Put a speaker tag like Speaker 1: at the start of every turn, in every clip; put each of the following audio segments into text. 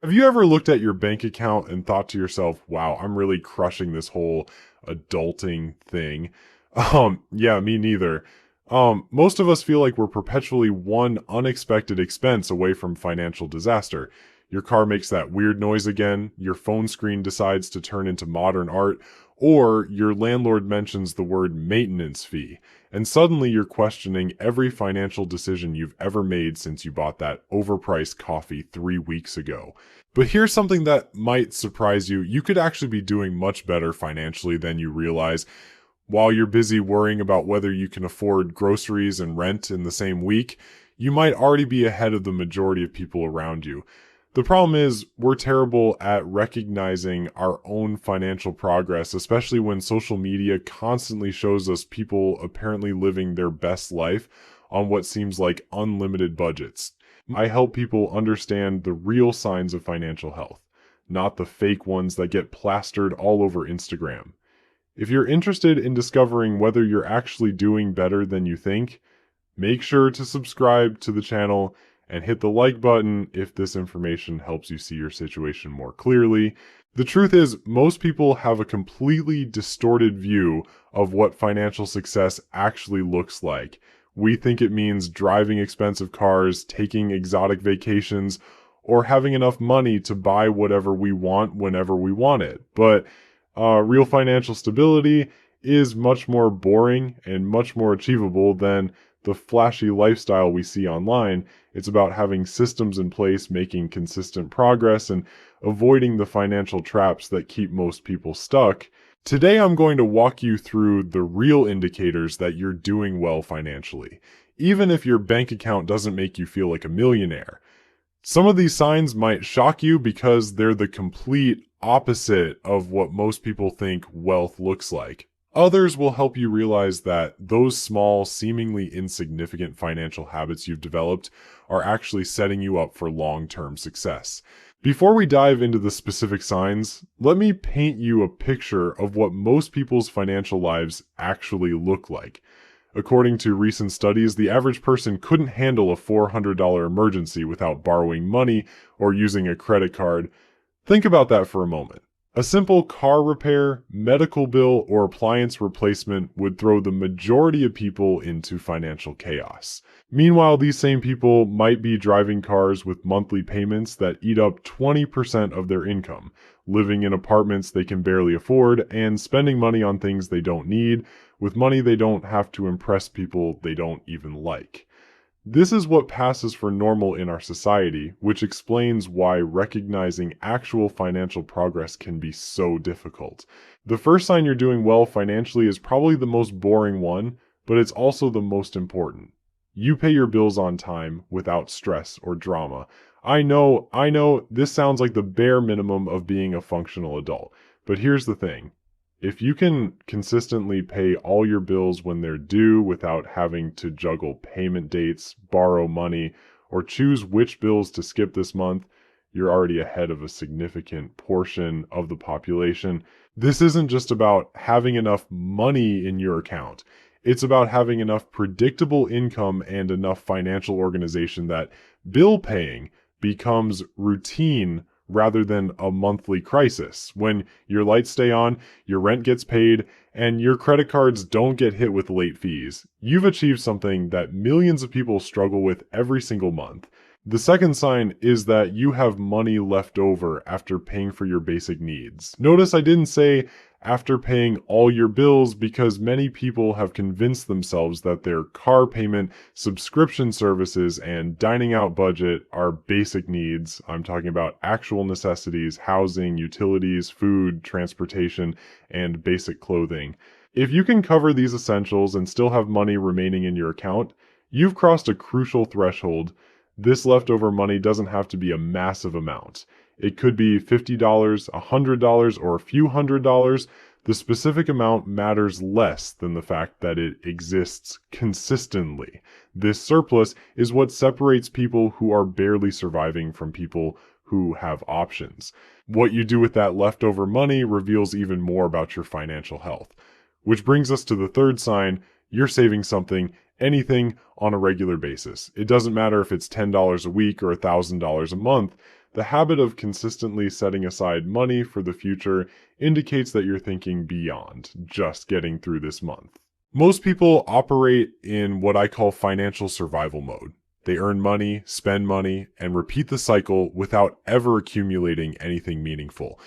Speaker 1: Have you ever looked at your bank account and thought to yourself, wow, I'm really crushing this whole adulting thing? Yeah, me neither. Most of us feel like we're perpetually one unexpected expense away from financial disaster. Your car makes that weird noise again, your phone screen decides to turn into modern art, or your landlord mentions the word maintenance fee, and suddenly you're questioning every financial decision you've ever made since you bought that overpriced coffee 3 weeks ago. But here's something that might surprise you. You could actually be doing much better financially than you realize. While you're busy worrying about whether you can afford groceries and rent in the same week, you might already be ahead of the majority of people around you. The problem is, we're terrible at recognizing our own financial progress, especially when social media constantly shows us people apparently living their best life on what seems like unlimited budgets. I help people understand the real signs of financial health, not the fake ones that get plastered all over Instagram. If you're interested in discovering whether you're actually doing better than you think, make sure to subscribe to the channel and hit the like button if this information helps you see your situation more clearly. The truth is, most people have a completely distorted view of what financial success actually looks like. We think it means driving expensive cars, taking exotic vacations, or having enough money to buy whatever we want whenever we want it. But real financial stability is much more boring and much more achievable than the flashy lifestyle we see online. It's about having systems in place, making consistent progress, and avoiding the financial traps that keep most people stuck. Today I'm going to walk you through the real indicators that you're doing well financially, even if your bank account doesn't make you feel like a millionaire. Some of these signs might shock you because they're the complete opposite of what most people think wealth looks like. Others will help you realize that those small, seemingly insignificant financial habits you've developed are actually setting you up for long-term success. Before we dive into the specific signs, let me paint you a picture of what most people's financial lives actually look like. According to recent studies, the average person couldn't handle a $400 emergency without borrowing money or using a credit card. Think about that for a moment. A simple car repair, medical bill, or appliance replacement would throw the majority of people into financial chaos. Meanwhile, these same people might be driving cars with monthly payments that eat up 20% of their income, living in apartments they can barely afford, and spending money on things they don't need, with money they don't have to impress people they don't even like. This is what passes for normal in our society, which explains why recognizing actual financial progress can be so difficult. The first sign you're doing well financially is probably the most boring one, but it's also the most important. You pay your bills on time without stress or drama. I know, this sounds like the bare minimum of being a functional adult, but here's the thing. If you can consistently pay all your bills when they're due without having to juggle payment dates, borrow money, or choose which bills to skip this month, you're already ahead of a significant portion of the population. This isn't just about having enough money in your account. It's about having enough predictable income and enough financial organization that bill paying becomes routine rather than a monthly crisis. When your lights stay on, your rent gets paid, and your credit cards don't get hit with late fees, you've achieved something that millions of people struggle with every single month. The second sign is that you have money left over after paying for your basic needs. Notice I didn't say after paying all your bills, because many people have convinced themselves that their car payment, subscription services, and dining out budget are basic needs. I'm talking about actual necessities, housing, utilities, food, transportation, and basic clothing. If you can cover these essentials and still have money remaining in your account, you've crossed a crucial threshold. This leftover money doesn't have to be a massive amount. It could be $50, $100, or a few $100s. The specific amount matters less than the fact that it exists consistently. This surplus is what separates people who are barely surviving from people who have options. What you do with that leftover money reveals even more about your financial health. Which brings us to the third sign: you're saving something, anything, on a regular basis. It doesn't matter if it's $10 a week or $1,000 a month. The habit of consistently setting aside money for the future indicates that you're thinking beyond just getting through this month. Most people operate in what I call financial survival mode. They earn money, spend money, and repeat the cycle without ever accumulating anything meaningful.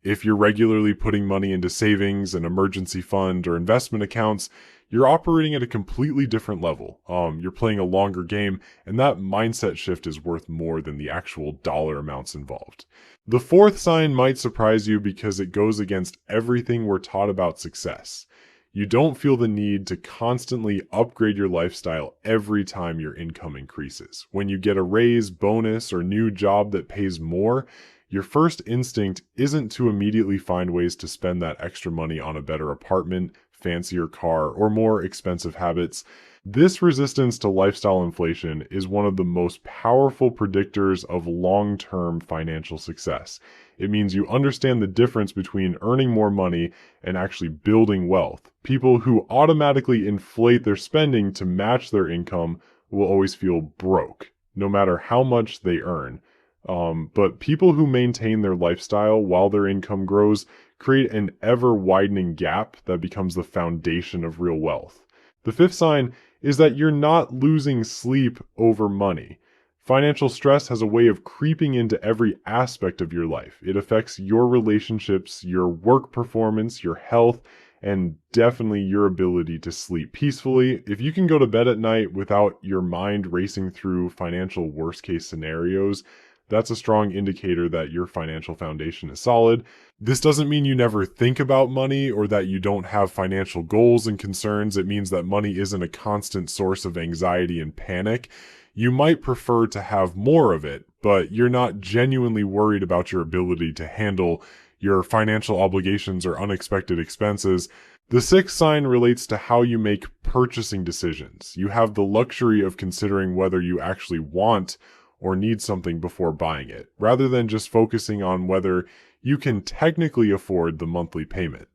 Speaker 1: If you're regularly putting money into savings, an emergency fund, or investment accounts, you're operating at a completely different level. You're playing a longer game, and that mindset shift is worth more than the actual dollar amounts involved. The fourth sign might surprise you because it goes against everything we're taught about success. You don't feel the need to constantly upgrade your lifestyle every time your income increases. When you get a raise, bonus, or new job that pays more, your first instinct isn't to immediately find ways to spend that extra money on a better apartment, fancier car, or more expensive habits. This resistance to lifestyle inflation is one of the most powerful predictors of long-term financial success. It means you understand the difference between earning more money and actually building wealth. People who automatically inflate their spending to match their income will always feel broke, no matter how much they earn. But people who maintain their lifestyle while their income grows create an ever-widening gap that becomes the foundation of real wealth. The fifth sign is that you're not losing sleep over money. Financial stress has a way of creeping into every aspect of your life. It affects your relationships, your work performance, your health, and definitely your ability to sleep peacefully. If you can go to bed at night without your mind racing through financial worst-case scenarios, that's a strong indicator that your financial foundation is solid. This doesn't mean you never think about money or that you don't have financial goals and concerns. It means that money isn't a constant source of anxiety and panic. You might prefer to have more of it, but you're not genuinely worried about your ability to handle your financial obligations or unexpected expenses. The sixth sign relates to how you make purchasing decisions. You have the luxury of considering whether you actually want or need something before buying it, rather than just focusing on whether you can technically afford the monthly payment.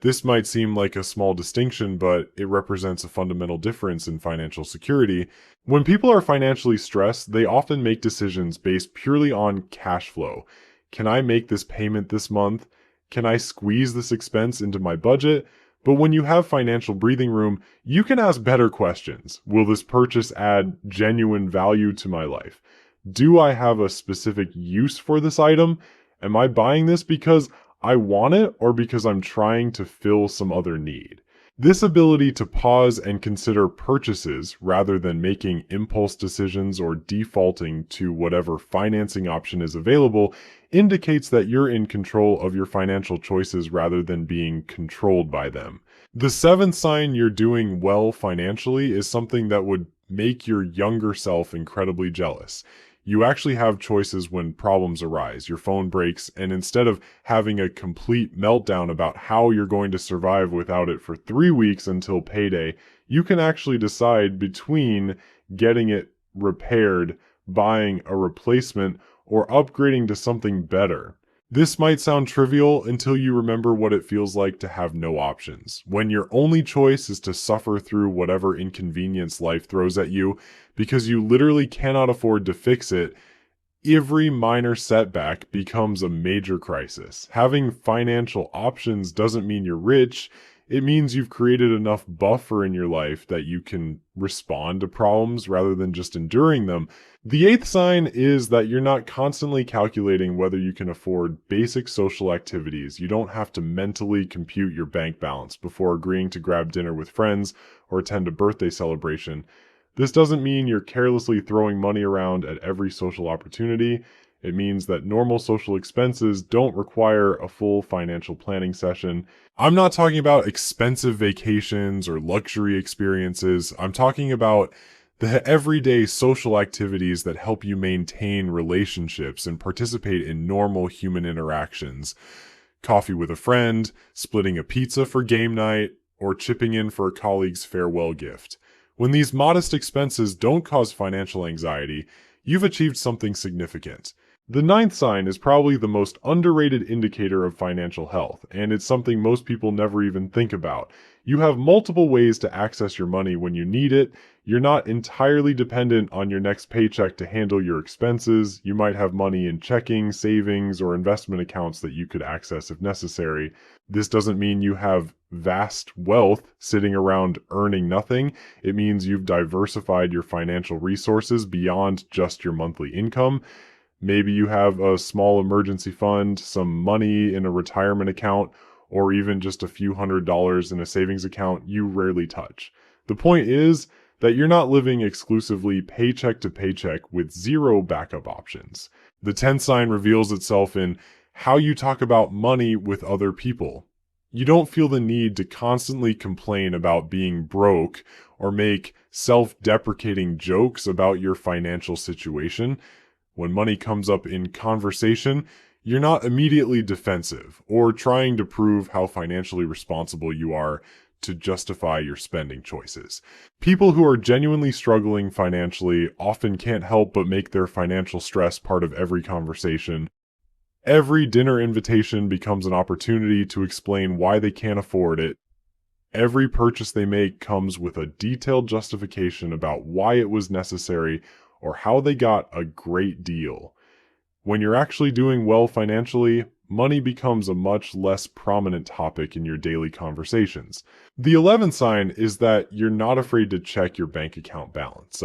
Speaker 1: This might seem like a small distinction, but it represents a fundamental difference in financial security. When people are financially stressed, they often make decisions based purely on cash flow. Can I make this payment this month? Can I squeeze this expense into my budget? But when you have financial breathing room, you can ask better questions. Will this purchase add genuine value to my life? Do I have a specific use for this item? Am I buying this because I want it or because I'm trying to fill some other need? This ability to pause and consider purchases rather than making impulse decisions or defaulting to whatever financing option is available indicates that you're in control of your financial choices rather than being controlled by them. The seventh sign you're doing well financially is something that would make your younger self incredibly jealous. You actually have choices when problems arise, your phone breaks, and instead of having a complete meltdown about how you're going to survive without it for 3 weeks until payday, you can actually decide between getting it repaired, buying a replacement, or upgrading to something better. This might sound trivial until you remember what it feels like to have no options. When your only choice is to suffer through whatever inconvenience life throws at you because you literally cannot afford to fix it, every minor setback becomes a major crisis. Having financial options doesn't mean you're rich. It means you've created enough buffer in your life that you can respond to problems rather than just enduring them. The eighth sign is that you're not constantly calculating whether you can afford basic social activities. You don't have to mentally compute your bank balance before agreeing to grab dinner with friends or attend a birthday celebration. This doesn't mean you're carelessly throwing money around at every social opportunity. It means that normal social expenses don't require a full financial planning session. I'm not talking about expensive vacations or luxury experiences. I'm talking about the everyday social activities that help you maintain relationships and participate in normal human interactions. Coffee with a friend, splitting a pizza for game night, or chipping in for a colleague's farewell gift. When these modest expenses don't cause financial anxiety, you've achieved something significant. The ninth sign is probably the most underrated indicator of financial health, and it's something most people never even think about. You have multiple ways to access your money when you need it. You're not entirely dependent on your next paycheck to handle your expenses. You might have money in checking, savings, or investment accounts that you could access if necessary. This doesn't mean you have vast wealth sitting around earning nothing. It means you've diversified your financial resources beyond just your monthly income. Maybe you have a small emergency fund, some money in a retirement account, or even just a few $100s in a savings account you rarely touch. The point is that you're not living exclusively paycheck to paycheck with zero backup options. The 10th sign reveals itself in how you talk about money with other people. You don't feel the need to constantly complain about being broke or make self-deprecating jokes about your financial situation. When money comes up in conversation, you're not immediately defensive or trying to prove how financially responsible you are to justify your spending choices. People who are genuinely struggling financially often can't help but make their financial stress part of every conversation. Every dinner invitation becomes an opportunity to explain why they can't afford it. Every purchase they make comes with a detailed justification about why it was necessary or how they got a great deal. When you're actually doing well financially, money becomes a much less prominent topic in your daily conversations. The 11th sign is that you're not afraid to check your bank account balance.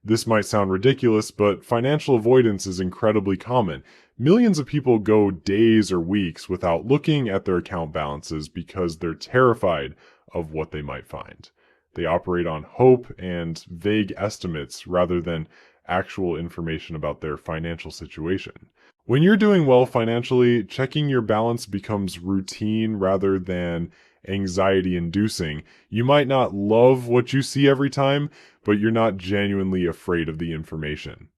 Speaker 1: This might sound ridiculous, but financial avoidance is incredibly common. Millions of people go days or weeks without looking at their account balances because they're terrified of what they might find. They operate on hope and vague estimates rather than actual information about their financial situation. When you're doing well financially, checking your balance becomes routine rather than anxiety-inducing. You might not love what you see every time, but you're not genuinely afraid of the information.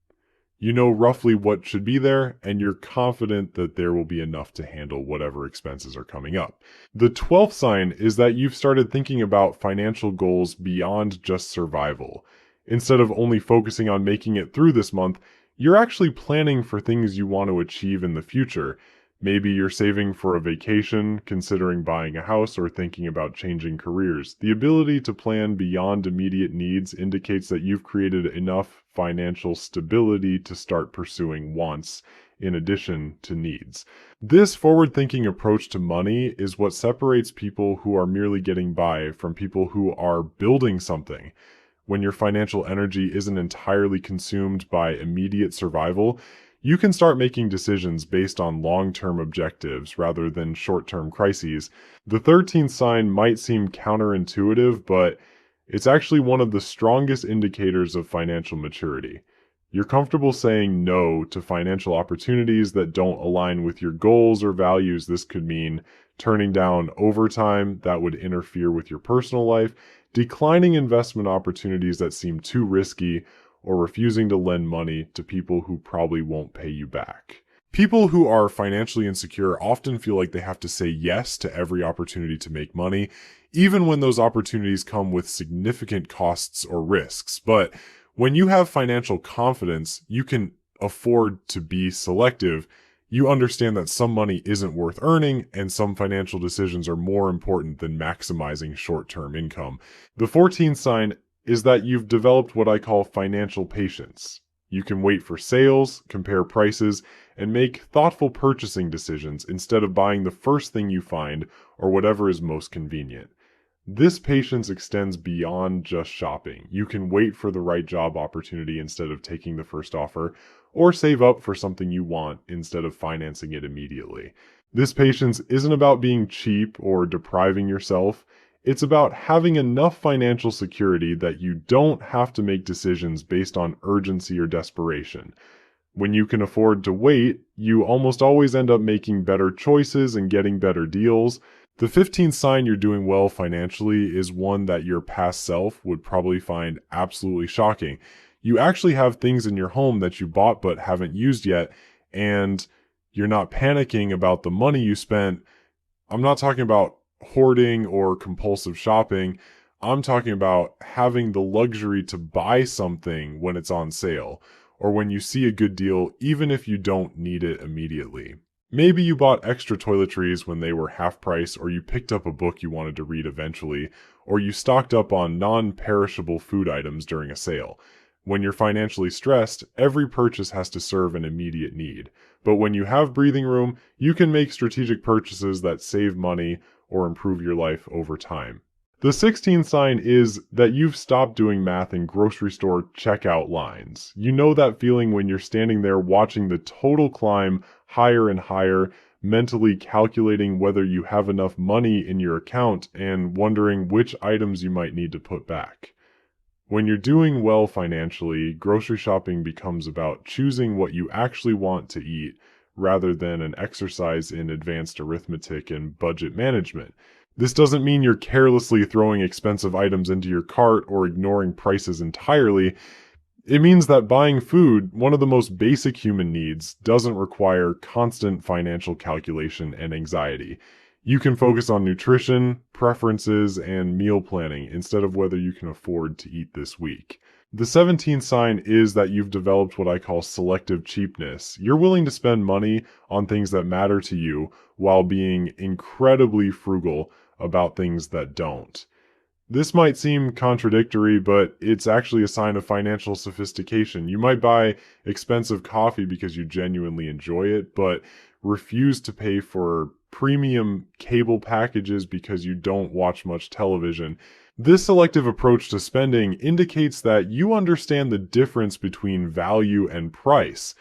Speaker 1: You know roughly what should be there, and you're confident that there will be enough to handle whatever expenses are coming up. The 12th sign is that you've started thinking about financial goals beyond just survival. Instead of only focusing on making it through this month, you're actually planning for things you want to achieve in the future. Maybe you're saving for a vacation, considering buying a house, or thinking about changing careers. The ability to plan beyond immediate needs indicates that you've created enough financial stability to start pursuing wants in addition to needs. This forward-thinking approach to money is what separates people who are merely getting by from people who are building something. When your financial energy isn't entirely consumed by immediate survival, you can start making decisions based on long-term objectives rather than short-term crises. The 13th sign might seem counterintuitive, but it's actually one of the strongest indicators of financial maturity. You're comfortable saying no to financial opportunities that don't align with your goals or values. This could mean turning down overtime that would interfere with your personal life, declining investment opportunities that seem too risky, or refusing to lend money to people who probably won't pay you back. People who are financially insecure often feel like they have to say yes to every opportunity to make money, even when those opportunities come with significant costs or risks. But when you have financial confidence, you can afford to be selective. You understand that some money isn't worth earning, and some financial decisions are more important than maximizing short-term income. The 14th sign is that you've developed what I call financial patience. You can wait for sales, compare prices, and make thoughtful purchasing decisions instead of buying the first thing you find or whatever is most convenient. This patience extends beyond just shopping. You can wait for the right job opportunity instead of taking the first offer, or save up for something you want instead of financing it immediately. This patience isn't about being cheap or depriving yourself. It's about having enough financial security that you don't have to make decisions based on urgency or desperation. When you can afford to wait, you almost always end up making better choices and getting better deals. The 15th sign you're doing well financially is one that your past self would probably find absolutely shocking. You actually have things in your home that you bought but haven't used yet, and you're not panicking about the money you spent. I'm not talking about hoarding or compulsive shopping. I'm talking about having the luxury to buy something when it's on sale, or when you see a good deal even if you don't need it immediately. Maybe you bought extra toiletries when they were half price, or you picked up a book you wanted to read eventually, or you stocked up on non-perishable food items during a sale. When you're financially stressed, every purchase has to serve an immediate need. But when you have breathing room, you can make strategic purchases that save money or improve your life over time. The 16th sign is that you've stopped doing math in grocery store checkout lines. You know that feeling when you're standing there watching the total climb higher and higher, mentally calculating whether you have enough money in your account and wondering which items you might need to put back. When you're doing well financially, grocery shopping becomes about choosing what you actually want to eat rather than an exercise in advanced arithmetic and budget management. This doesn't mean you're carelessly throwing expensive items into your cart or ignoring prices entirely. It means that buying food, one of the most basic human needs, doesn't require constant financial calculation and anxiety. You can focus on nutrition, preferences, and meal planning instead of whether you can afford to eat this week. The 17th sign is that you've developed what I call selective cheapness. You're willing to spend money on things that matter to you while being incredibly frugal about things that don't. This might seem contradictory, but it's actually a sign of financial sophistication. You might buy expensive coffee because you genuinely enjoy it, but refuse to pay for premium cable packages because you don't watch much television. This selective approach to spending indicates that you understand the difference between value and price.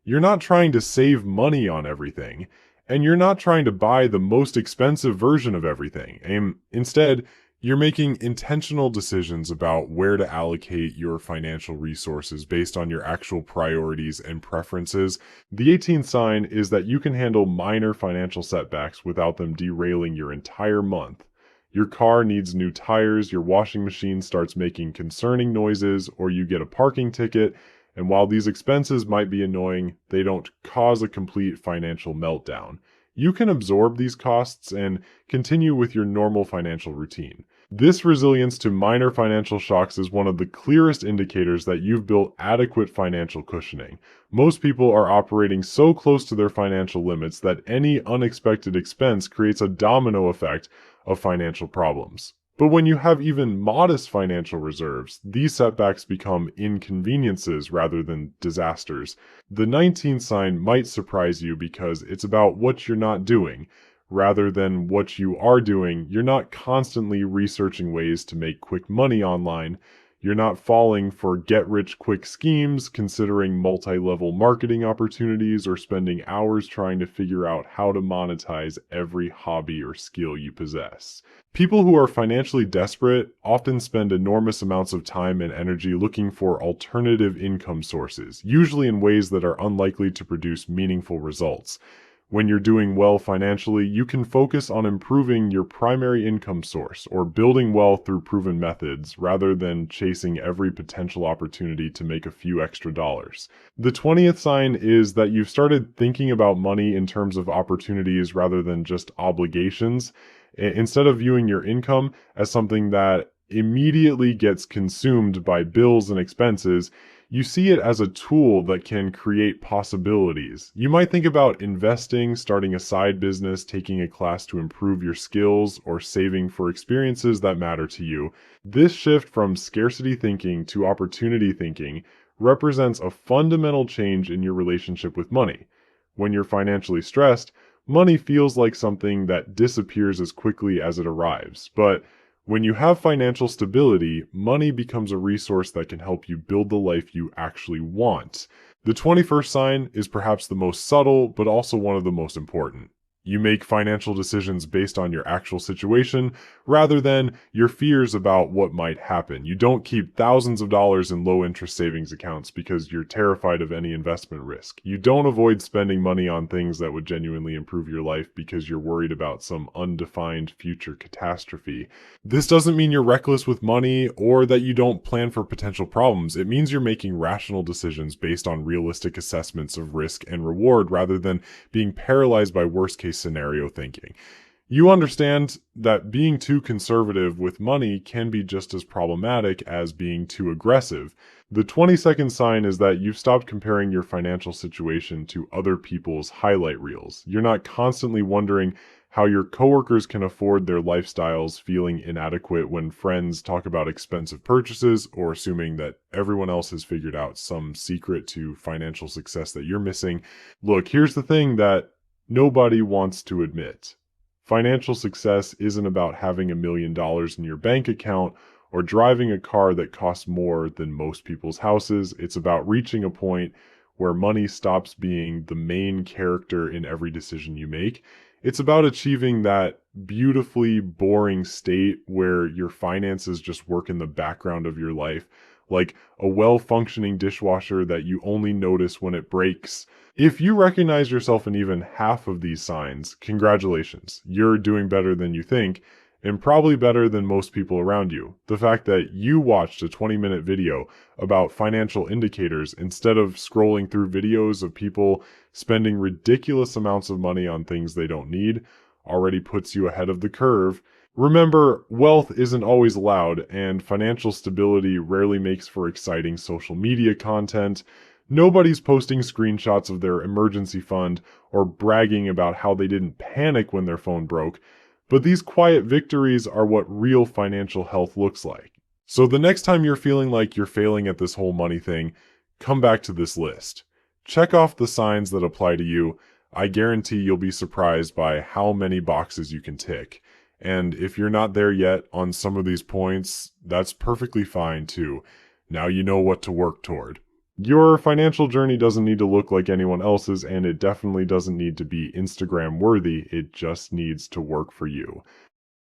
Speaker 1: You're not trying to save money on everything, and you're not trying to buy the most expensive version of everything. Instead, you're making intentional decisions about where to allocate your financial resources based on your actual priorities and preferences. The 18th sign is that you can handle minor financial setbacks without them derailing your entire month. Your car needs new tires, your washing machine starts making concerning noises, or you get a parking ticket, and while these expenses might be annoying, they don't cause a complete financial meltdown. You can absorb these costs and continue with your normal financial routine. This resilience to minor financial shocks is one of the clearest indicators that you've built adequate financial cushioning. Most people are operating so close to their financial limits that any unexpected expense creates a domino effect of financial problems. But when you have even modest financial reserves, these setbacks become inconveniences rather than disasters. The 19th sign might surprise you because it's about what you're not doing. Rather than what you are doing, you're not constantly researching ways to make quick money online. You're not falling for get-rich-quick schemes, considering multi-level marketing opportunities, or spending hours trying to figure out how to monetize every hobby or skill you possess. People who are financially desperate often spend enormous amounts of time and energy looking for alternative income sources, usually in ways that are unlikely to produce meaningful results. When you're doing well financially, you can focus on improving your primary income source or building wealth through proven methods rather than chasing every potential opportunity to make a few extra dollars. The 20th sign is that you've started thinking about money in terms of opportunities rather than just obligations. Instead of viewing your income as something that immediately gets consumed by bills and expenses, you see it as a tool that can create possibilities. You might think about investing, starting a side business, taking a class to improve your skills, or saving for experiences that matter to you. This shift from scarcity thinking to opportunity thinking represents a fundamental change in your relationship with money. When you're financially stressed, money feels like something that disappears as quickly as it arrives. But when you have financial stability, money becomes a resource that can help you build the life you actually want. The 21st sign is perhaps the most subtle, but also one of the most important. You make financial decisions based on your actual situation rather than your fears about what might happen. You don't keep thousands of dollars in low-interest savings accounts because you're terrified of any investment risk. You don't avoid spending money on things that would genuinely improve your life because you're worried about some undefined future catastrophe. This doesn't mean you're reckless with money or that you don't plan for potential problems. It means you're making rational decisions based on realistic assessments of risk and reward rather than being paralyzed by worst-case scenario thinking. You understand that being too conservative with money can be just as problematic as being too aggressive. The 20-second sign is that you've stopped comparing your financial situation to other people's highlight reels. You're not constantly wondering how your coworkers can afford their lifestyles, feeling inadequate when friends talk about expensive purchases, or assuming that everyone else has figured out some secret to financial success that you're missing. Look, here's the thing that nobody wants to admit. Financial success isn't about having $1 million in your bank account or driving a car that costs more than most people's houses. It's about reaching a point where money stops being the main character in every decision you make. It's about achieving that beautifully boring state where your finances just work in the background of your life, like a well-functioning dishwasher that you only notice when it breaks. If you recognize yourself in even half of these signs, congratulations, you're doing better than you think, and probably better than most people around you. The fact that you watched a 20-minute video about financial indicators instead of scrolling through videos of people spending ridiculous amounts of money on things they don't need already puts you ahead of the curve. Remember, wealth isn't always loud, and financial stability rarely makes for exciting social media content. Nobody's posting screenshots of their emergency fund or bragging about how they didn't panic when their phone broke. But these quiet victories are what real financial health looks like. So the next time you're feeling like you're failing at this whole money thing, come back to this list. Check off the signs that apply to you. I guarantee you'll be surprised by how many boxes you can tick. And if you're not there yet on some of these points, that's perfectly fine too. Now you know what to work toward. Your financial journey doesn't need to look like anyone else's, and it definitely doesn't need to be Instagram worthy. It just needs to work for you.